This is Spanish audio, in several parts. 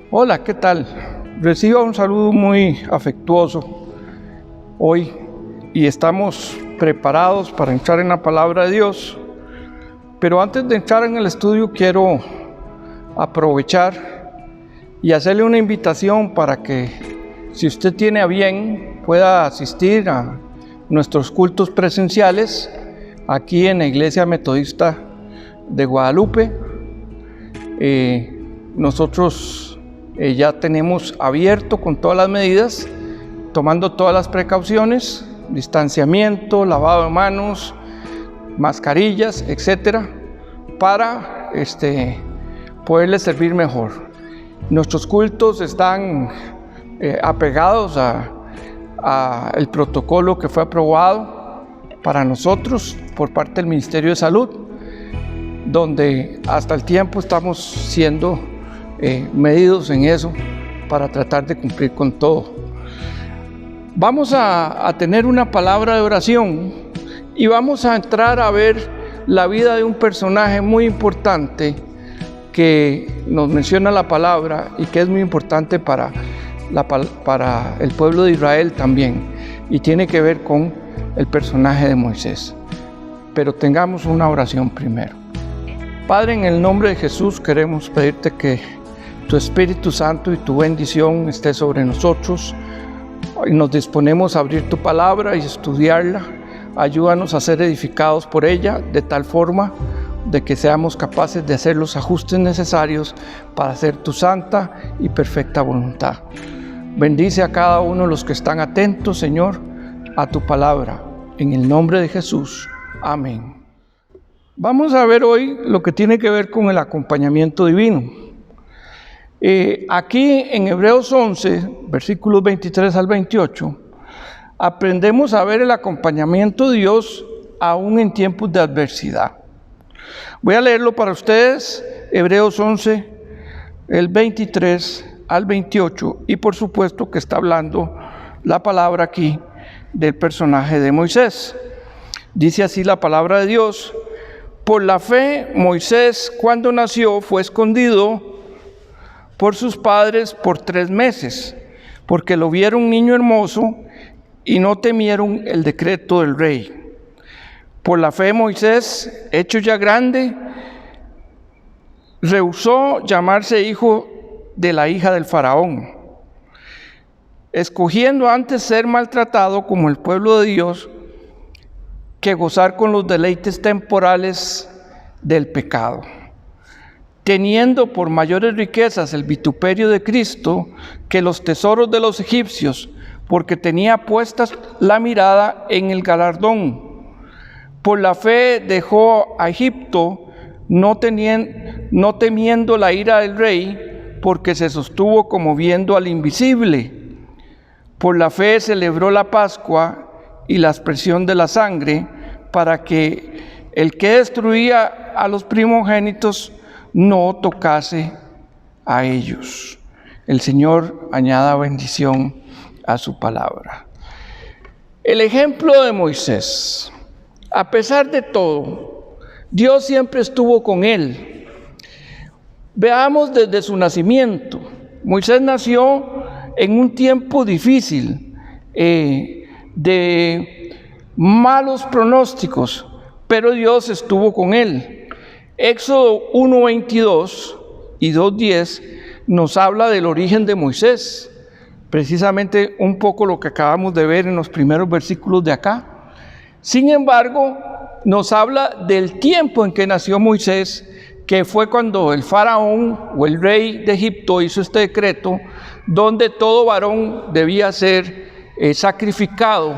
Hola, ¿qué tal? Reciba un saludo muy afectuoso hoy y estamos preparados para entrar en la palabra de Dios. Pero antes de entrar en el estudio quiero aprovechar y hacerle una invitación para que, si usted tiene a bien, pueda asistir a nuestros cultos presenciales aquí en la Iglesia Metodista de Guadalupe. Nosotros ya tenemos abierto con todas las medidas, tomando todas las precauciones, distanciamiento, lavado de manos, mascarillas, etcétera, para poderles servir mejor. Nuestros cultos están apegados a el protocolo que fue aprobado para nosotros por parte del Ministerio de Salud, donde hasta el tiempo estamos siendo medidos en eso para tratar de cumplir con todo. Vamos a tener una palabra de oración y vamos a entrar a ver la vida de un personaje muy importante que nos menciona la palabra y que es muy importante para el pueblo de Israel también, y tiene que ver con el personaje de Moisés. Pero tengamos una oración primero. Padre, en el nombre de Jesús queremos pedirte que tu Espíritu Santo y tu bendición esté sobre nosotros. Y nos disponemos a abrir tu palabra y estudiarla. Ayúdanos a ser edificados por ella de tal forma de que seamos capaces de hacer los ajustes necesarios para hacer tu santa y perfecta voluntad. Bendice a cada uno de los que están atentos, Señor, a tu palabra. En el nombre de Jesús. Amén. Vamos a ver hoy lo que tiene que ver con el acompañamiento divino. Aquí en Hebreos 11, versículos 23 al 28, aprendemos a ver el acompañamiento de Dios aún en tiempos de adversidad. Voy a leerlo para ustedes, Hebreos 11, el 23 al 28, y por supuesto que está hablando la palabra aquí del personaje de Moisés. Dice así la palabra de Dios: por la fe, Moisés, cuando nació, fue escondido por sus padres por 3 meses, porque lo vieron un niño hermoso y no temieron el decreto del rey. Por la fe, Moisés, hecho ya grande, rehusó llamarse hijo de la hija del faraón, escogiendo antes ser maltratado como el pueblo de Dios que gozar con los deleites temporales del pecado, teniendo por mayores riquezas el vituperio de Cristo que los tesoros de los egipcios, porque tenía puesta la mirada en el galardón. Por la fe dejó a Egipto, no temiendo la ira del rey, porque se sostuvo como viendo al invisible. Por la fe celebró la Pascua y la aspersión de la sangre, para que el que destruía a los primogénitos no tocase a ellos. El Señor añada bendición a su palabra. El ejemplo de Moisés. A pesar de todo, Dios siempre estuvo con él. Veamos desde su nacimiento. Moisés nació en un tiempo difícil, de malos pronósticos, pero Dios estuvo con él. Éxodo 1:22 y 2:10 nos habla del origen de Moisés, precisamente un poco lo que acabamos de ver en los primeros versículos de acá. Sin embargo, nos habla del tiempo en que nació Moisés, que fue cuando el faraón o el rey de Egipto hizo este decreto, donde todo varón debía ser sacrificado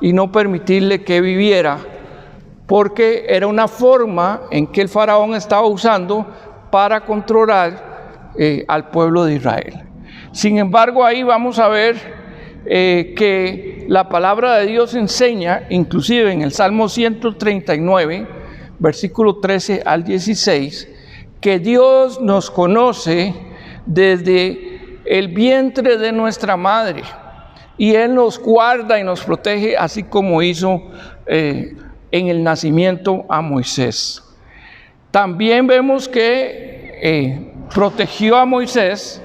y no permitirle que viviera, porque era una forma en que el faraón estaba usando para controlar al pueblo de Israel. Sin embargo, ahí vamos a ver que la palabra de Dios enseña, inclusive en el Salmo 139, versículo 13 al 16, que Dios nos conoce desde el vientre de nuestra madre, y Él nos guarda y nos protege, así como hizo en el nacimiento a Moisés. También vemos que protegió a Moisés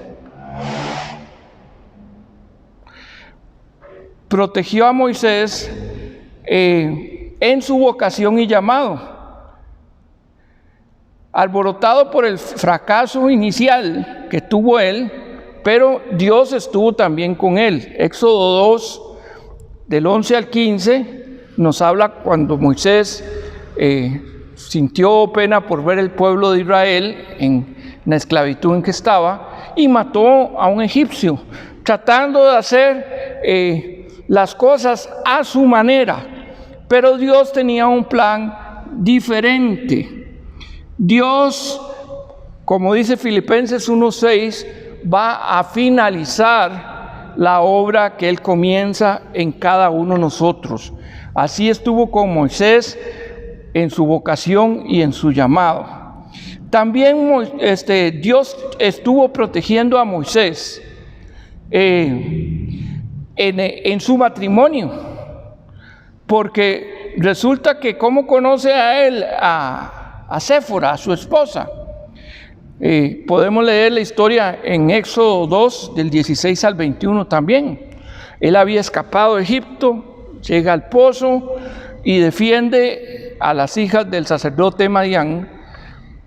protegió a Moisés en su vocación y llamado. Alborotado por el fracaso inicial que tuvo él, pero Dios estuvo también con él. Éxodo 2, del 11 al 15, nos habla cuando Moisés sintió pena por ver el pueblo de Israel en la esclavitud en que estaba y mató a un egipcio, tratando de hacer las cosas a su manera. Pero Dios tenía un plan diferente. Dios, como dice Filipenses 1:6, va a finalizar la obra que Él comienza en cada uno de nosotros. Así estuvo con Moisés en su vocación y en su llamado. También Dios estuvo protegiendo a Moisés en su matrimonio, porque resulta que ¿cómo conoce a él a Séfora, a su esposa? Podemos leer la historia en Éxodo 2, del 16 al 21 también. Él había escapado de Egipto, llega al pozo y defiende a las hijas del sacerdote Madián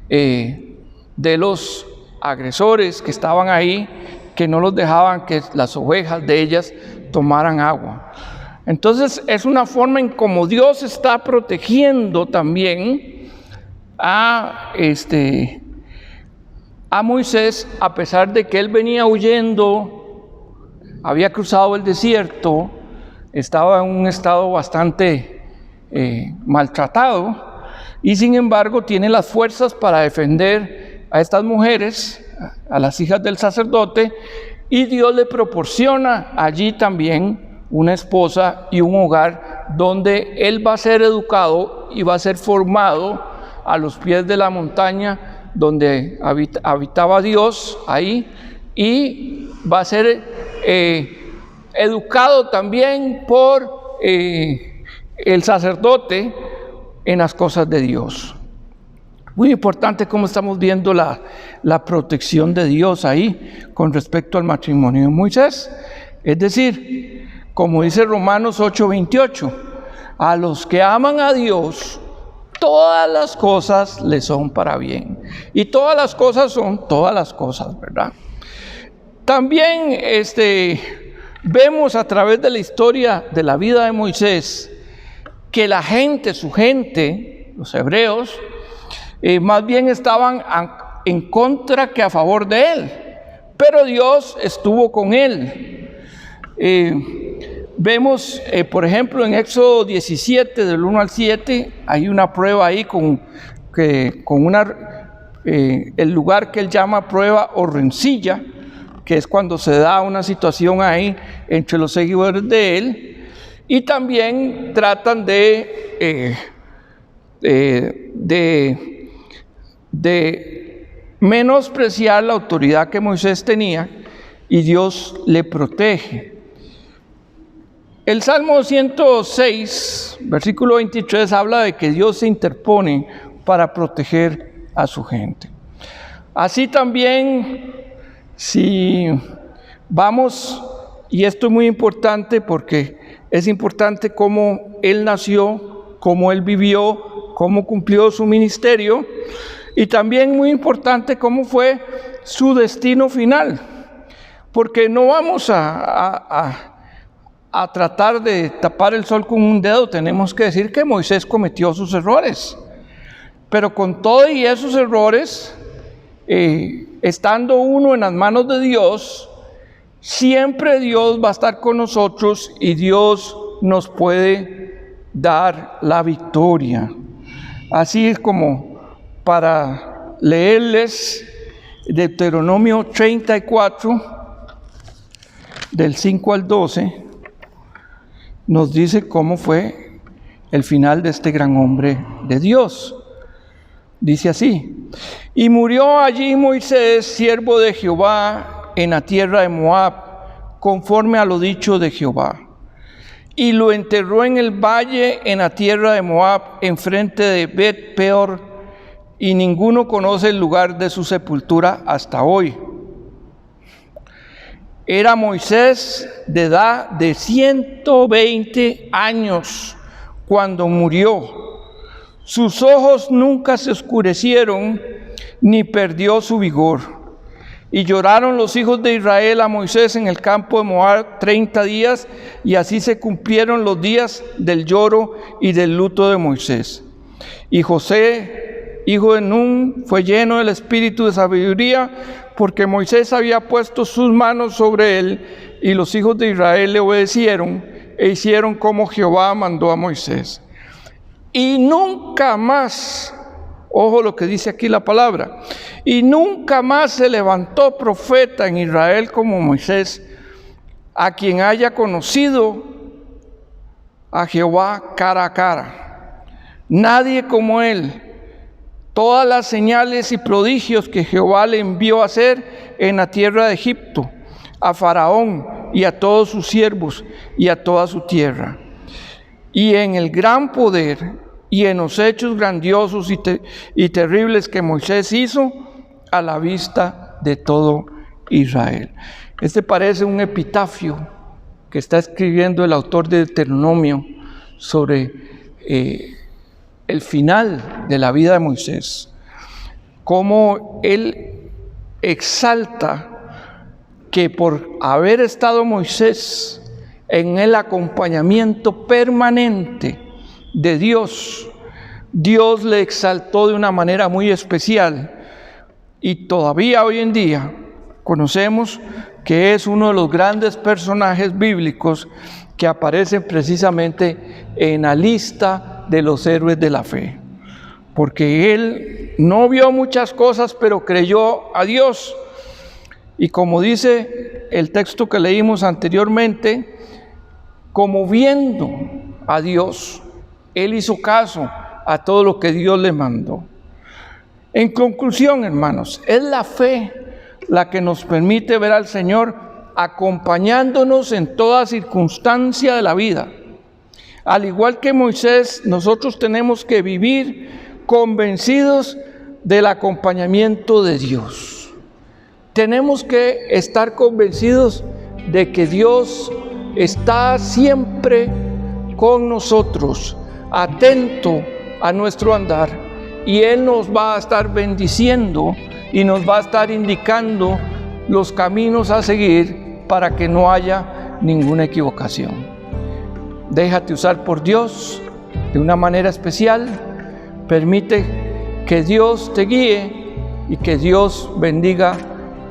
de los agresores que estaban ahí, que no los dejaban que las ovejas de ellas tomaran agua. Entonces es una forma en como Dios está protegiendo también a Moisés, a pesar de que él venía huyendo, había cruzado el desierto, estaba en un estado bastante maltratado, y sin embargo tiene las fuerzas para defender a estas mujeres, a las hijas del sacerdote, y Dios le proporciona allí también una esposa y un hogar donde él va a ser educado y va a ser formado a los pies de la montaña donde habitaba Dios ahí, y va a ser educado también por el sacerdote en las cosas de Dios. Muy importante cómo estamos viendo la protección de Dios ahí con respecto al matrimonio de Moisés. Es decir, como dice Romanos 8:28, a los que aman a Dios, todas las cosas les son para bien. Y todas las cosas son todas las cosas, ¿verdad? También vemos a través de la historia de la vida de Moisés que la gente, su gente, los hebreos, más bien estaban en contra que a favor de él. Pero Dios estuvo con él. Vemos, por ejemplo, en Éxodo 17, del 1 al 7, hay una prueba ahí con el lugar que él llama prueba o rencilla, que es cuando se da una situación ahí entre los seguidores de él, y también tratan de menospreciar la autoridad que Moisés tenía, y Dios le protege. El Salmo 106, versículo 23, habla de que Dios se interpone para proteger a su gente. Así también, si vamos, y esto es muy importante porque es importante cómo él nació, cómo él vivió, cómo cumplió su ministerio, y también muy importante cómo fue su destino final, porque no vamos a tratar de tapar el sol con un dedo. Tenemos que decir que Moisés cometió sus errores, pero con todo y esos errores, estando uno en las manos de Dios, siempre Dios va a estar con nosotros y Dios nos puede dar la victoria. Así es como para leerles Deuteronomio 34, del 5 al 12, nos dice cómo fue el final de este gran hombre de Dios. Dice así: y murió allí Moisés, siervo de Jehová, en la tierra de Moab, conforme a lo dicho de Jehová. Y lo enterró en el valle, en la tierra de Moab, enfrente de Bet Peor, y ninguno conoce el lugar de su sepultura hasta hoy. Era Moisés de edad de 120 años cuando murió. Sus ojos nunca se oscurecieron, ni perdió su vigor. Y lloraron los hijos de Israel a Moisés en el campo de Moab 30 días, y así se cumplieron los días del lloro y del luto de Moisés. Y José, hijo de Nun, fue lleno del espíritu de sabiduría, porque Moisés había puesto sus manos sobre él, y los hijos de Israel le obedecieron e hicieron como Jehová mandó a Moisés. Y nunca más, ojo lo que dice aquí la palabra, y nunca más se levantó profeta en Israel como Moisés, a quien haya conocido a Jehová cara a cara. Nadie como él. Todas las señales y prodigios que Jehová le envió a hacer en la tierra de Egipto, a Faraón y a todos sus siervos y a toda su tierra. Y en el gran poder y en los hechos grandiosos y terribles que Moisés hizo a la vista de todo Israel. Este parece un epitafio que está escribiendo el autor de Deuteronomio sobre el final de la vida de Moisés, cómo él exalta que por haber estado Moisés en el acompañamiento permanente de Dios, Dios le exaltó de una manera muy especial, y todavía hoy en día conocemos que es uno de los grandes personajes bíblicos que aparecen precisamente en la lista de los héroes de la fe, porque él no vio muchas cosas, pero creyó a Dios, y como dice el texto que leímos anteriormente, como viendo a Dios, él hizo caso a todo lo que Dios le mandó. En conclusión, hermanos, es la fe la que nos permite ver al Señor acompañándonos en toda circunstancia de la vida. Al igual que Moisés, nosotros tenemos que vivir convencidos del acompañamiento de Dios. Tenemos que estar convencidos de que Dios está siempre con nosotros, atento a nuestro andar, y Él nos va a estar bendiciendo y nos va a estar indicando los caminos a seguir para que no haya ninguna equivocación. Déjate usar por Dios de una manera especial. Permite que Dios te guíe y que Dios bendiga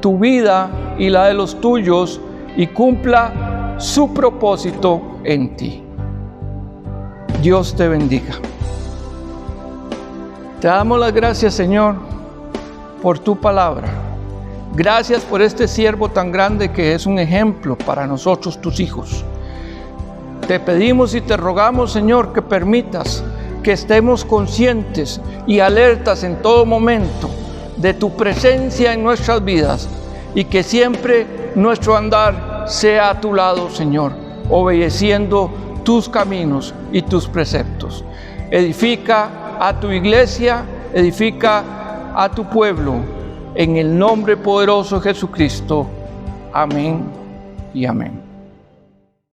tu vida y la de los tuyos y cumpla su propósito en ti. Dios te bendiga. Te damos las gracias, Señor, por tu palabra. Gracias por este siervo tan grande que es un ejemplo para nosotros, tus hijos. Te pedimos y te rogamos, Señor, que permitas que estemos conscientes y alertas en todo momento de tu presencia en nuestras vidas, y que siempre nuestro andar sea a tu lado, Señor, obedeciendo tus caminos y tus preceptos. Edifica a tu iglesia, edifica a tu pueblo, en el nombre poderoso de Jesucristo. Amén y amén.